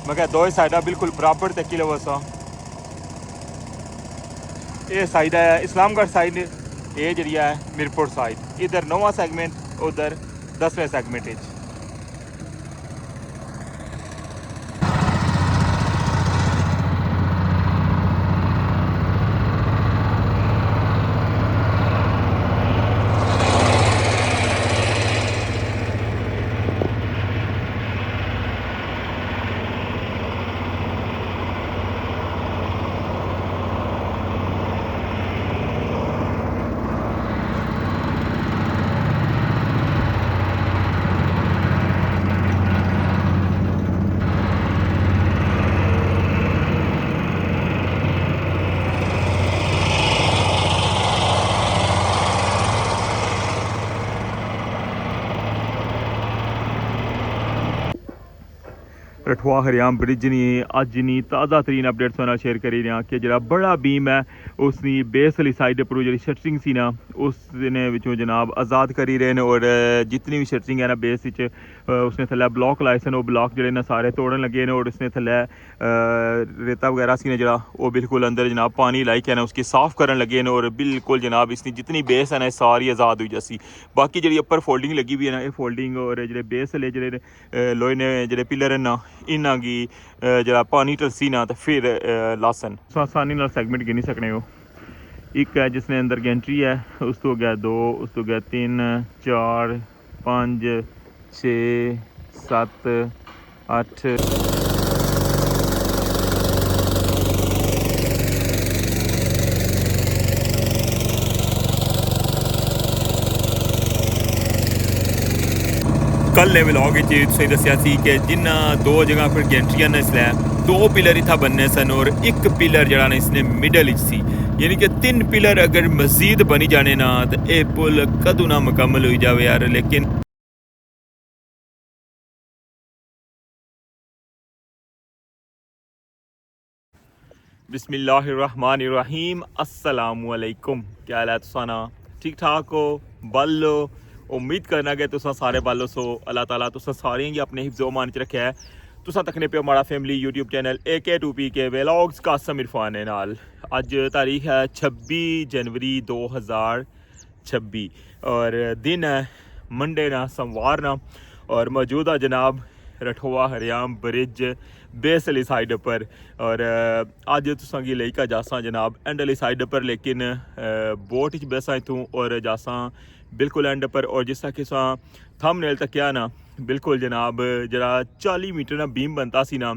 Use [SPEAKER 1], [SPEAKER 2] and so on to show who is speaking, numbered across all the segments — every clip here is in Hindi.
[SPEAKER 1] मैं क्या दो साइडा बिल्कुल बराबर ते किलो वसा ये साइड है इस्लामगढ़ साइड ये जरिया है मीरपुर साइड इधर 9वां सैगमेंट उधर 10वें सैगमेंट। रठवा हरियाम ब्रिज नहीं अज नहीं ताज़ा तरीन अपडेट्स नाल शेयर करी रहा कि जो बड़ा बीम है उसकी बेस वाली साइड पर जी शटरिंग सी ना उसने विचों जनाब आज़ाद करी रहे हैं और जितनी भी शटरिंग है ना बेस उसने थल्ले ब्लॉक लाए सन वो ब्लॉक जोड़े ना सारे तोड़न लगे ने और उसने थल्ले रेता वगैरह सी ना जरा वो बिल्कुल अंदर जनाब पानी लाई के ना उसकी साफ़ करन लगे ने और बिल्कुल जनाब इसकी जितनी बेस है ना सारी आज़ाद हुई जैसी। बाकी जी अपर फोल्डिंग लगी हुई है ना ये फोल्डिंग और जो बेस वाले जो लोहे ने जो पिलर है ना इन्हों की जरा पानी टलसी ना तो फिर लासन आसानी नाल सैगमेंट गिनी सकने हो। एक है जिसने अंदर की एंट्री है उस तो गया 2 उस तो गया 3 4 5 6 7 8 कल ने व्लॉग तुसें दस्सिया सी कि जिन्ना दो जगह पर गेंट्रियां ने इसलै दो पिलर इत्थै बनने सन और एक पिलर जड़ा ना इसने मिडल च सी यानी कि 3 पिलर अगर मजीद बनी जाने ना तो यह पुल कदों ना मुकम्मल हो जाए यार। लेकिन बिस्मिल्लाहिर्रहमानिर्रहीम अस्सलामुअलैकुम क्या हाल है तुसाना ठीक ठाक हो बल लो उम्मीद करना कि तुसा सारे बल सो अल्लाह ताला तुसा सारें गी अपने हिफ्ज़ो मान च रखेआ है। तुसा तकने पे माड़ा family YouTube channel AK2PK vlogs Qasim Irfan नाल अज तारीख है 26 जनवरी 2026 और दिन है मंडे ना सोमवार ना और मौजूदा जनाब रठोआ हरियाम ब्रिज बेस वाली साइड पर और अज तुसां गी लेकर जासा जनाब एंड वाली साइड पर लेकिन बोट च बैसा इतों और जासा बिल्कुल एंड पर और जिस तरह कि थंबनेल तक्या ना बिल्कुल जनाब जरा 40 मीटर ना बीम बनता सी ना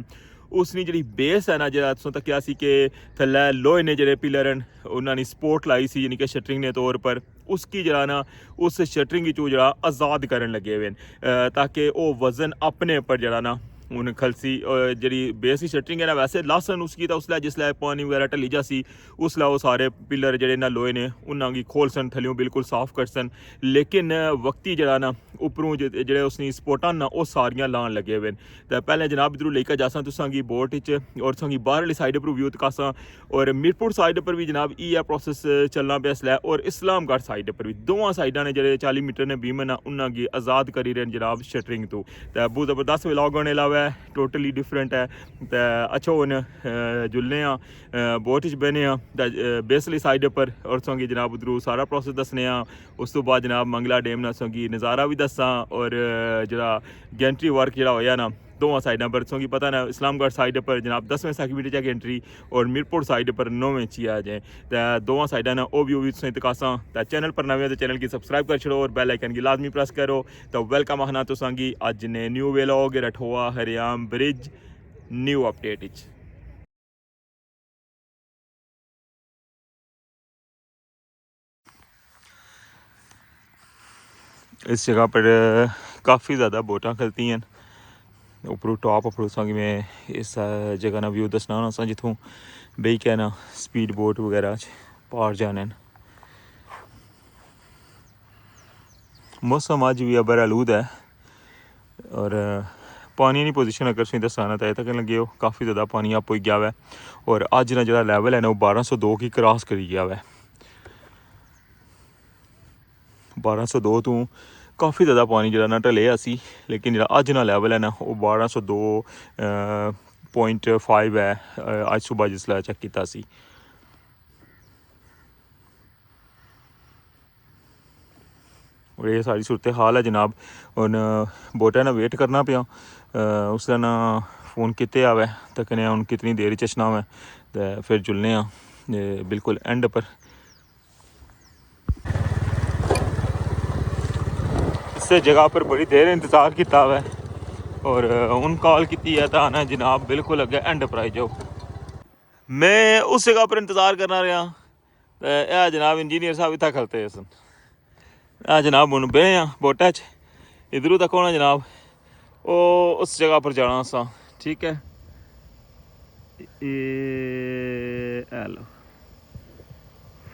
[SPEAKER 1] उसनी जी बेस है ना जरा तुसों तक्या सी कि थल्लै लोहे ने जेह्ड़े पिलर न उन्होंने सपोर्ट लाई सी यानी कि शटरिंग ने तौर पर उसकी जरा ना उस शटरिंग चो जरा आज़ाद करन लगे हुए हैं ताकि वो वजन अपने पर जरा ना हूँ खलसी जी बेस की शटरिंग है ना वैसे लासन उसकी तो उसलै जिसलै पानी वगैरह ढली जासी उसलै वो सारे पिलर जेह्ड़े ना लोहे ने उन्होंने खोल सन थल्लियों बिल्कुल साफ कर सन लेकिन वक्ती जरा ना उपरों जेह्ड़े उसनी सपोर्टां ना वो सारियां लान लगे हुए न। तो पैह्लें जनाब इद्धरों लेकर जासां तुसां गी बोट च और तुसां गी बाहर आह्ली साइड पर व्यू तकासां और मीरपुर साइड पर भी जनाब इ'यै प्रोसेस चलना पे इसलै और इस्लामगढ़ साइड पर भी दोवां साइडां ने जेह्ड़े 40 मीटर ने बीम न उन्हां गी आज़ाद करी रहे जनाब शटरिंग तो बहुत ज़बरदस्त व्लॉग होने अलावा है टोटली डिफरेंट है तो अच्छा हून जुलने बोट च बहने बेसली साइड पर और तुसां गी जनाब उद्धरों सारा प्रोसेस दस्सने उस तो बाद जनाब मंगला डैम ना तुसां गी नज़ारा भी दस्सां और जेह्ड़ा गैंट्री वर्क जेह्ड़ा होया ना दोवां साइडां पर तुसें गी पता ना इस्लामगढ़ साइड पर जनाब 10वें सैगमेंट च एंट्री और मीरपुर साइड पर 9वें च आ जाए तो दोवां साइडां ना वो भी तुसें तकासां तो चैनल पर नवें तो चैनल की सब्सक्राइब कर छड़ो और बैल आइकन की लाजमी प्रेस करो तो वेलकम आखना तुसां गी अज ने new vlog Rathoa Haryam bridge new update च। इस जगह पर काफ़ी ज़्यादा बोटां खलती हैं उपरों टॉप उप्पर तुसां गी मैं इस जगह ना व्यू दस्सना होना जित्थों बेही के ना स्पीड बोट वगैरह च पार जाने न। मौसम अज भी अबर आलूद है और पानी की पोजीशन अगर तुसें दस्सां ना तो तक लगे हो काफ़ी ज़्यादा पानी अप हो गया हुआ है और अज ना जो लैवल है ना वो 1202 की क्रॉस करी गया हुआ है। 1202 तो काफ़ी ज़्यादा पानी जो ना ढले असी लेकिन जो अज ना लैवल है ना वो 1202 0.5 है अज सुबह जिसलै चेक कीता सी। और ये सारी सूरत हाल है जनाब। हुन बोटा ना वेट करना पिया उसदा ना फ़ोन कितने आवे तो कन्नै हुन कितनी देर च अचना होवे तो फिर जुलने बिल्कुल एंड पर। इस जगह पर बड़ी देर इंतज़ार किया हुआ और उन कॉल की है तो आना जनाब बिल्कुल अगे एंड पर आई जाओ। मैं उस जगह पर इंतज़ार करना रहा तो यह जनाब इंजीनियर साहब इतना खलते सन। जनाब हूँ बे हाँ बोटा च इधरों तक होना जनाब ओ उस जगह पर जाना सा। ठीक है हेलो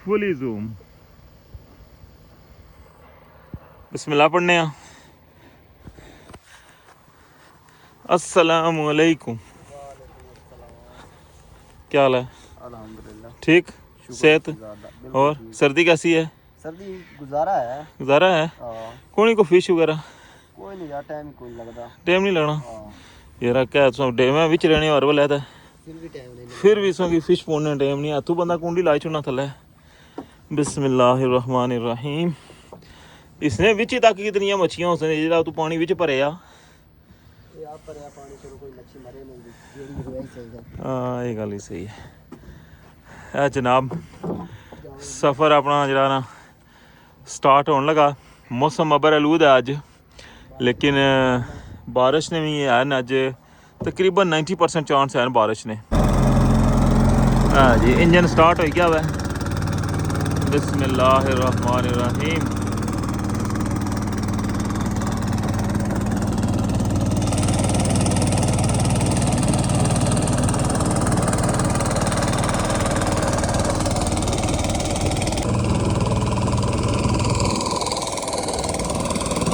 [SPEAKER 1] फुली जूम बिस्मिल्लाह पढ़ने हैं। अस्सलामु अलैकुम क्या हाल है?
[SPEAKER 2] अल्हम्दुलिल्लाह
[SPEAKER 1] ठीक सेहत और सर्दी कैसी है?
[SPEAKER 2] सर्दी गुजारा है
[SPEAKER 1] कौन को फिश वगैरह
[SPEAKER 2] कोई नहीं यार टाइम कोई लगता
[SPEAKER 1] टाइम नहीं लगना यार क्या डैम है बिच रहने और वाला फिर भी सो फिश पौने टाइम नहीं हथू बंदा कुंडी लाई छुड़ना थले। बिस्मिल्लाहिर्रहमानिर्रहीम इसने विच तक कितनी मच्छियां उसने जेड़ा तू पानी विच भरे आ हाँ ये गल ही सही है। जनाब सफ़र अपना जरा ना स्टार्ट होने लगा। मौसम अबर आलूद है अज लेकिन बारिश ने भी है अज तकरीबन 90% चांस है बारिश ने। हाँ जी इंजन स्टार्ट हो गया वै। बिस्मिल्लाहिर्रहमानिर्रहीम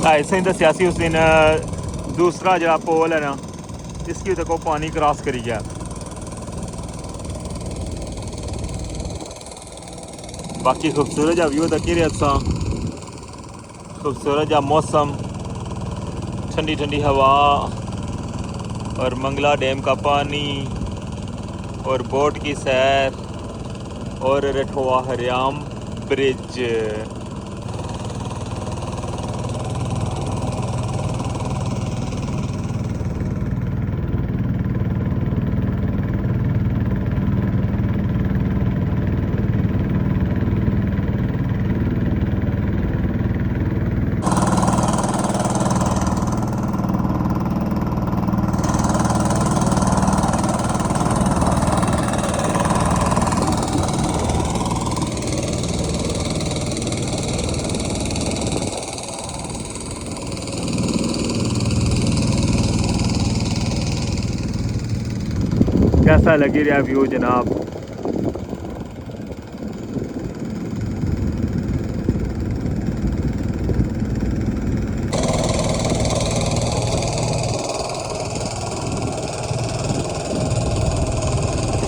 [SPEAKER 1] ऐसे ही दसिया उस दिन दूसरा जरा पोल है ना इसकी देखो पानी क्रॉस करी गया। बाकी खूबसूरत जा व्यू तक रहा खूबसूरत जा मौसम ठंडी ठंडी हवा और मंगला डैम का पानी और बोट की सैर और रठवा हरियाम ब्रिज। कैसा लगी रहा व्यू जनाब?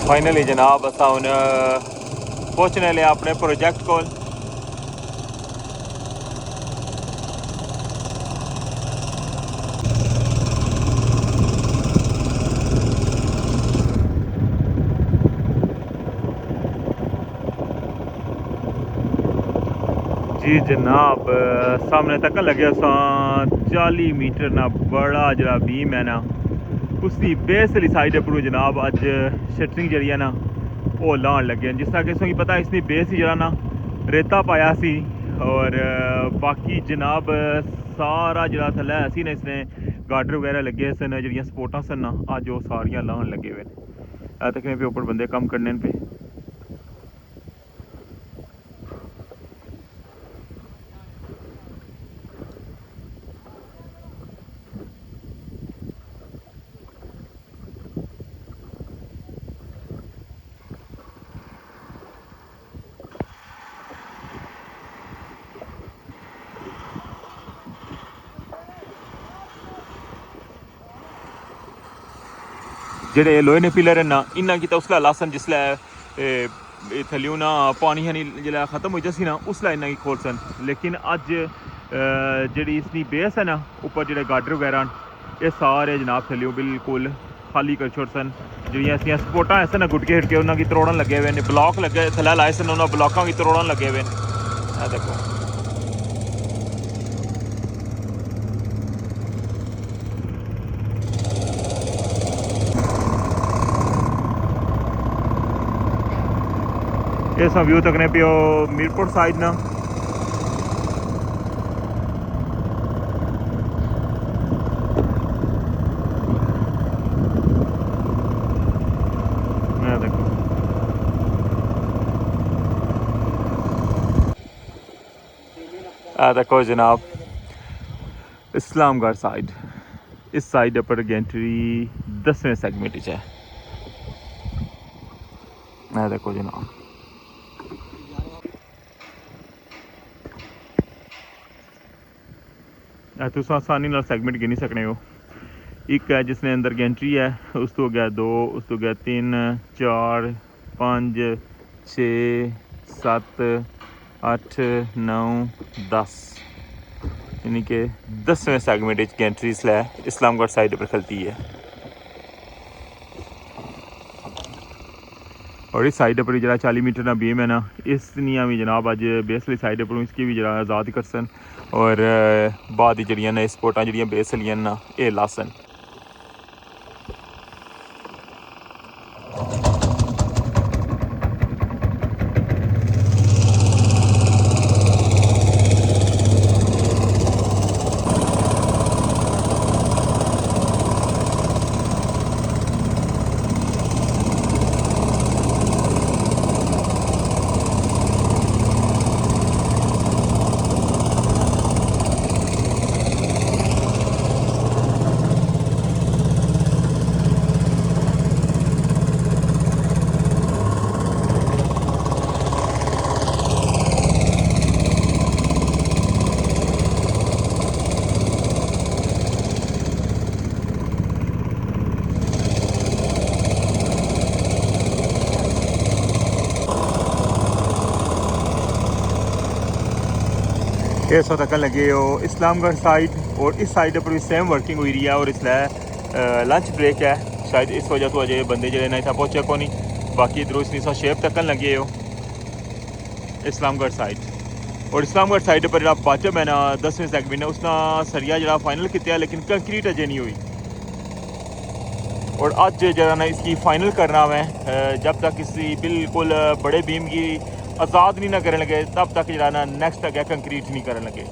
[SPEAKER 1] फाइनली जनाब असा हुन पहुंचने लिया अपने प्रोजेक्ट को। जी जनाब सामने तक लगे 40 मीटर ना बड़ा जरा बीम है ना उसकी बेसली साइड पर जनाब अज शटरिंग जी है ना वो लान लगे जिस तरह कि पता है इसकी बेस ही जरा ना रेता पाया सी और बाकी जनाब सारा जरा थले सी ना इसने गार्डर वगैरह लगे सन जी सपोर्टा सन ना अज वो सारियां लान लगे हुए तकने पे ऊपर बंदे कम करने पे। जेडे लोहे ने पिलर है ना इन्ना की उसला लासन जिसलै थल्लियों ना पानी हनी जिसलै ख़त्म हो जासी ना उसलै इन्ना की खोलसन लेकिन अज जी इसकी बेस है ना ऊपर जो गार्डर वगैरह ये सारे जनाब थल्लियों बिल्कुल खाली कर छोड़ सन ਜਿਹੜੀਆਂ ਐਸੀਆਂ ਸਪੋਰਟਾਂ ਐਸੇ ਨਾ ਗੁੱਟ ਕੇ ਹਿੱਟ ਕੇ ਉਹਨਾਂ ਕੀ ਤਰੋੜਨ ਲੱਗੇ ਹੋਏ ਨੇ ਬਲੌਕ ਲੱਗੇ ਥੱਲੇ ਲਾਏ ਸਨ ਉਹਨਾਂ ਬਲੌਕਾਂ ਕੀ ਤਰੋੜਨ ਲੱਗੇ ਹੋਏ ਨੇ ਇਹ ਦੇਖੋ ਇਸ ਵਿਊ ਤੱਕਨੇ ਪਿਓ ਮੀਰਪੁਰ ਸਾਈਡ ਨਾ देखो जनाब इस्लामगढ़ साइड इस साइड पर गेंट्री 10वें सेगमेंट है देखो जनाब तुस आसानी नाल सेगमेंट गिनी सकने हो एक है जिसने अंदर गेंट्री है उस तो गया 2 उस तो गया 3 4 5 6 7 8 9 10 यानी कि 10वें सेगमेंट गेंट्री इसलै इस्लामगढ़ साइड पर खलती है और इस साइड पर जरा 40 मीटर ना बीम है ना इस निया भी जनाब अज बेसली साइड पर इसकी भी जरा आज़ाद कर सन और बाद जड़ियाँ ने स्पोर्टां जड़ियाँ बेसलियां ना ये लासन इस वक्त तक लगे हो इस्लामगढ़ साइड और इस साइड पर भी सेम वर्किंग हुई रही है और इसलिए लंच ब्रेक है शायद इस वजह तो अजय बंदे जो ना इतना पहुँचे को नहीं बाकी इधरों इसने शेप तक लगे हो इस्लामगढ़ साइड और इस्लामगढ़ साइड पर जो बाटम है ना 10वें सेगमेंट है उसना सरिया जरा फाइनल किया लेकिन कंक्रीट अजय नहीं हुई और अज जरा ना इसकी फाइनल करना है जब तक इसकी बिल्कुल बड़े बीम की आज़ाद नहीं ना करने लगे तब तक जरा ना नेक्स्ट अगे कंक्रीट नहीं करने लगे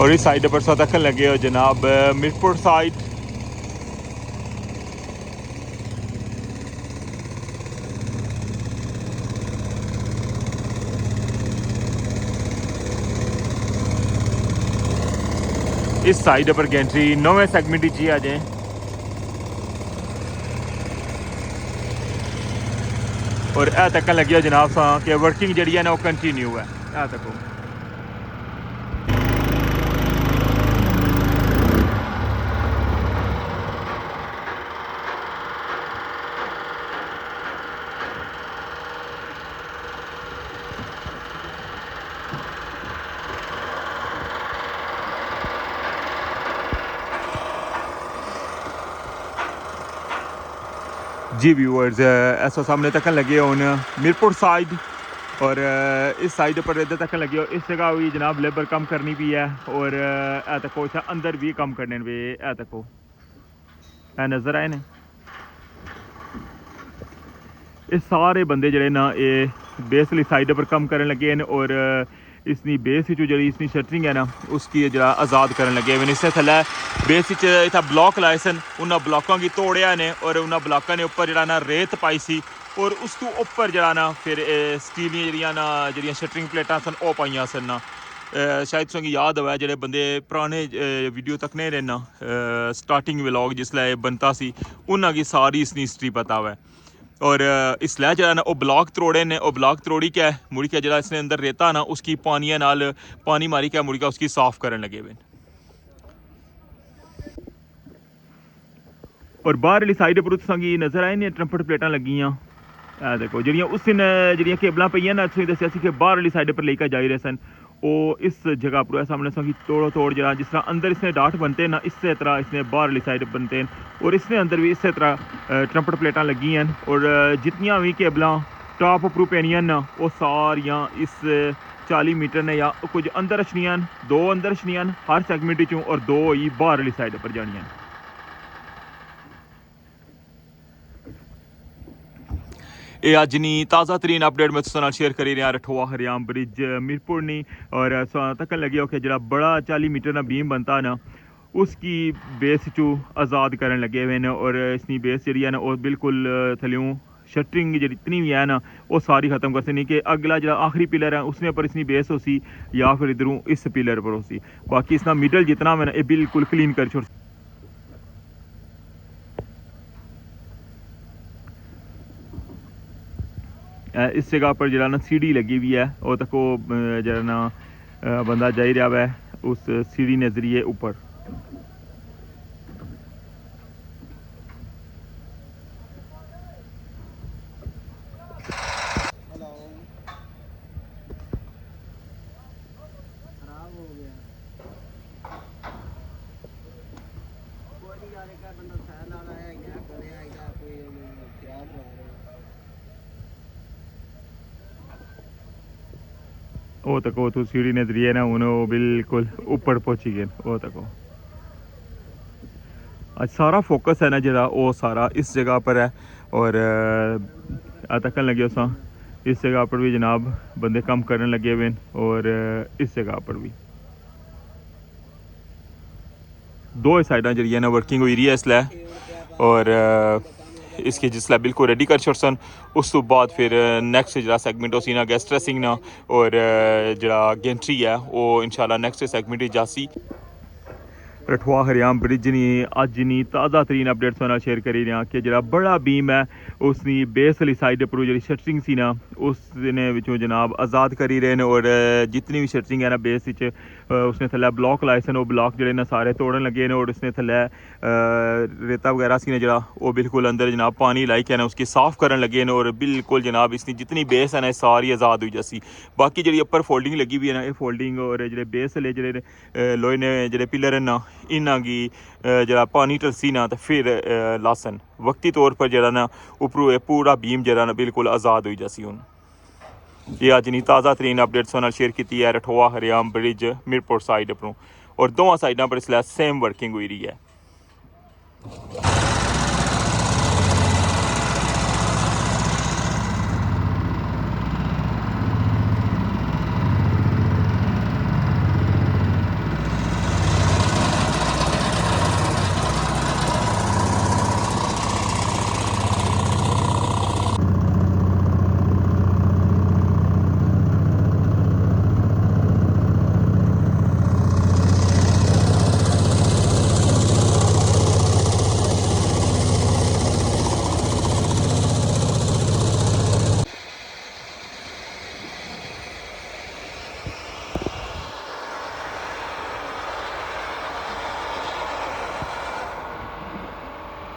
[SPEAKER 1] और इस साइड पर तक लगे हो जनाब मीरपुर साइड इस साइड पर गेंट्री 9वें सेगमेंट ही आ जाए और ए तक लगी हो जनाब सा कि वर्किंग जी है ना वो कंटिन्यू है ए तक जी व्यूअर्स ऐसा सामने तक लगे हो मीरपुर साइड और इस साइड पर इधर तक लगे हो इस जगह भी जनाब लेबर कम करनी भी है और ए तको अंदर भी कम करने पे ए तको नज़र आए ने ये सारे बंदे जड़े ना ये बेसली साइड पर कम करने लगे हैं और इसनी बेस जी इसनी शटरिंग है ना उसकी जरा आज़ाद करने लगे मैंने इससे थले बेस इतना ब्लॉक लाए सन उन्होंने ब्लॉकों की तोड़िया ने और उन्होंने ब्लॉकों ने उपर जरा ना रेत पाई सी और उस तो उपर जरा ना फिर स्टील जड़ियाँ ना जड़ियाँ शटरिंग प्लेटा सन वो पाइया सन ना शायद तुसेंगी याद होवे जेह्ड़े बंदे पुराने वीडियो तकने रहना स्टार्टिंग व्लॉग जिसलै बनता सी उन्हां गी सारी इसनी हिस्ट्री पता होवे और इसलै जेह्ड़ा ना ओह् ब्लॉक त्रोड़े ने ओह् ब्लॉक त्रोड़ी के मुड़ी के जेह्ड़ा इसने अंदर रेता ना उसकी पानिया नाल पानी मारी के मुड़ी के उसकी साफ करन लगे हुए और बाहर वाली साइड पर तुसेंगी नजर आए ने ट्रम्पट प्लेटां लगियां देखो ਜਿਹੜੀਆਂ ਉਸ ਦਿਨ ਜਿਹੜੀਆਂ ਕੇਬਲਾਂ ਪਈਆਂ ਨਾ ਤੁਸੀਂ ਦੱਸਿਆ ਸੀ ਕਿ ਬਾਹਰ ਵਾਲੀ ਸਾਈਡ पर लेकर जा रहे सन वो इस जगह पर सामने सो कि तोड़ जरा जिस तरह अंदर इसने डाट बनते हैं ना इसी तरह इसने बाहर वाली साइड बनते हैं और इसने अंदर भी इसी तरह ट्रंपट प्लेटां लगी हैं और जितनियां भी केबलां टॉप उपरू पैनियां ना वो सारियां इस 40 मीटर ने या कुछ अंदर रछनियां दो अंदर रछनियां हर सैगमेंट चों और दो ही बाहर वाली साइड पर जानियां। ਇਹ ਅੱਜ ਨਹੀਂ ਤਾਜ਼ਾ ਤਰੀਨ ਅਪਡੇਟ ਮੈਂ ਤੁਹਾਡੇ ਨਾਲ ਸ਼ੇਅਰ ਕਰੀ ਰਿਹਾ ਰਠੋਆ ਹਰਿਆਮ ब्रिज मीरपुर नहीं और तक लगे हो कि जरा बड़ा 40 मीटर ना बीम बनता ना उसकी बेस चू आज़ाद करन लगे हुए हैं और इसकी बेस जी है ना वो बिल्कुल थल्यों शटरिंग जी इतनी भी है ना वो सारी ख़त्म कर सकनी कि अगला जो आखिरी पिलर है उसने पर इसकी बेस हो सी या फिर इधरों इस पिलर पर हो सी बाकी इसका मिडल जितना मैं ये बिल्कुल क्लीन कर छोड़ इस जगह पर जरा ना सीढ़ी लगी हुई है वो तक वो जरा ना बंदा जा ही रहा है उस सीढ़ी ने जरिए ऊपर वो तको तो सीढ़ी ने जरिए ना उन्होंने बिल्कुल ऊपर पहुंची गए वो तको आज सारा फोकस है ना जरा वो सारा इस जगह पर है और तकन लगे उस इस जगह पर भी जनाब बंदे कम करने लगे हुए और इस जगह पर भी दो साइडा जी ना वर्किंग हुई रही है इसलिए और इसके जिसलै बिल्कुल रेडी कर छोड़ उस तो बाद फिर नैक्सट जरा सैगमेंट उसी ना गैस ड्रैसिंग ना और जरा गेंट्री है वो इंशाल्लाह नैक्सट सैगमेंट जासी रठवा हरियाम ब्रिज नहीं अज नहीं ताज़ा तरीन अपडेट तुहाडे नाल शेयर करी रहा कि जरा बड़ा बीम है उसकी बेस वाली साइड पर जी शटरिंग सी ना उसने विचों जनाब आज़ाद करी रहे हैं और जितनी भी शटरिंग है ना बेस उसने थल्ले ब्लॉक लाए सन वो ब्लॉक जोड़े ना सारे तोड़न लगे ने और उसने थल्ले रेता वगैरह सी ने जरा वो बिल्कुल अंदर जनाब पानी लाई के ना उसकी साफ करन लगे ने और बिल्कुल जनाब इसकी जितनी बेस है ना सारी आज़ाद हुई जैसी बाकी जी अपर फोल्डिंग लगी हुई है ना ये फोल्डिंग और जो बेस वाले जो लोहे ने जो पिलर है ना इन्हां गी जरा पानी टलसी ना तो फिर लासन वक्ती तौर पर जरा ना उपरू पूरा बीम जरा ना बिल्कुल आज़ाद हुई जैसी हूँ ये अज नहीं ताज़ा तरीन अपडेट तुहाडे शेयर की है रठोआ हरियाम ब्रिज मीरपुर साइड उपरों और दोवां साइडों पर इसलिए सेम वर्किंग हुई रही है।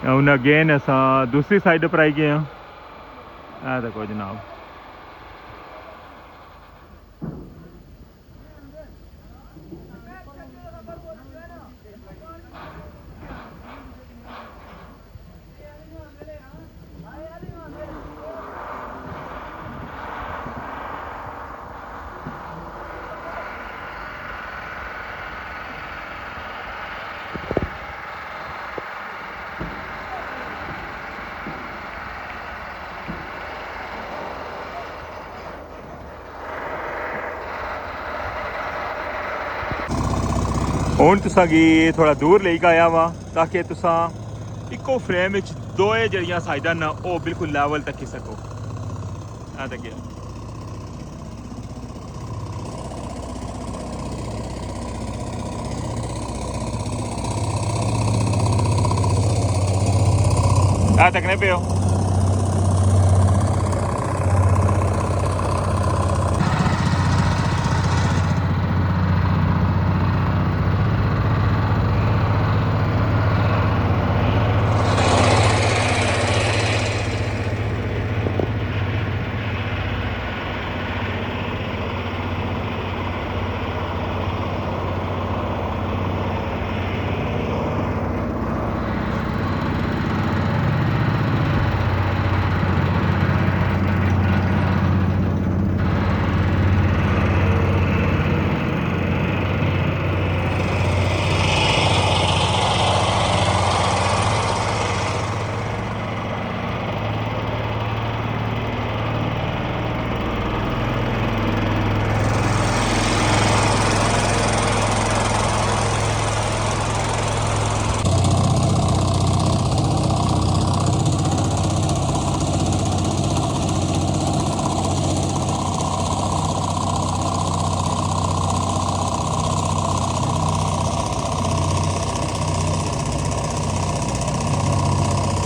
[SPEAKER 1] हूँ अगेन असा दूसरी साइड पर आई गए हैं देखो जनाब हूँ तुसा गी थोड़ा दूर लेके आया वा ताकि तुसा इको फ्रेम दोए जड़ियां साइडां ना वो बिल्कुल लैवल तक सको तक तकने पे हो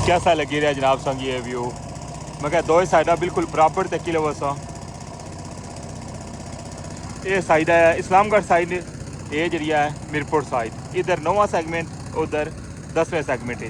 [SPEAKER 1] कैसा लगी रहा जनाब संग ये व्यू। मैं क्या दो साइडा बिल्कुल बराबर तक किलो वसा ये साइड है इस्लामगढ़ साइड, ये जरिया है मीरपुर साइड, इधर 9वां सेगमेंट, उधर 10वें सेगमेंट।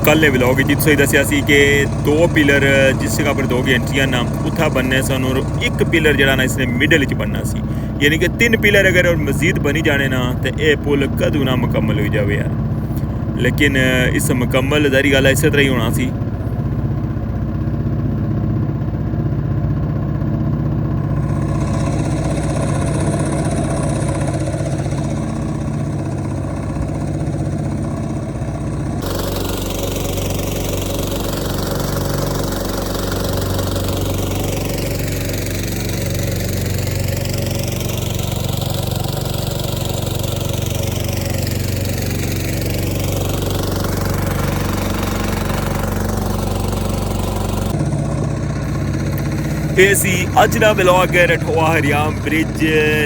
[SPEAKER 1] कल ने व्लॉग जिसो ही दसिया सी कि 2 पिलर जिस जगह पर 2 एंट्रियां ना उत्था बनने सन और एक पिलर जरा ना इसने मिडल च बनना सी, यानी कि 3 पिलर अगर और मजीद बनी जाने ना तो यह पुल कदू ना मुकम्मल हो जाए यार। लेकिन इस मुकम्मल जारी गल इस तरह ही होना सी। अज का vlog Rathoa Haryam bridge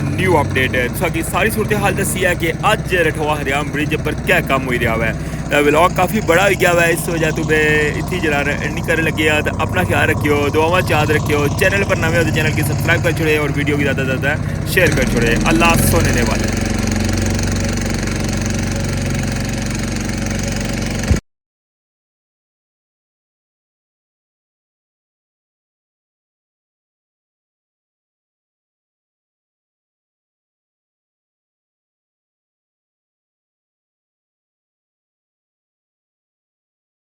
[SPEAKER 1] new update है। सारी सूरत हाल दसी है कि अज रठोआ हरियाम ब्रिज पर क्या काम हो रहा है। व्लॉग काफ़ी बड़ा हो गया है, इस वजह तो मैं इतनी जरा एंडिंग कर लगे। तो अपना ख्याल रखियो, दुआवां याद रखियो। चैनल पर नवे हो तो चैनल की सब्सक्राइब कर छोड़े और वीडियो की ज़्यादा से ज़्यादा शेयर कर छोड़े। अल्लाह सोने वाले।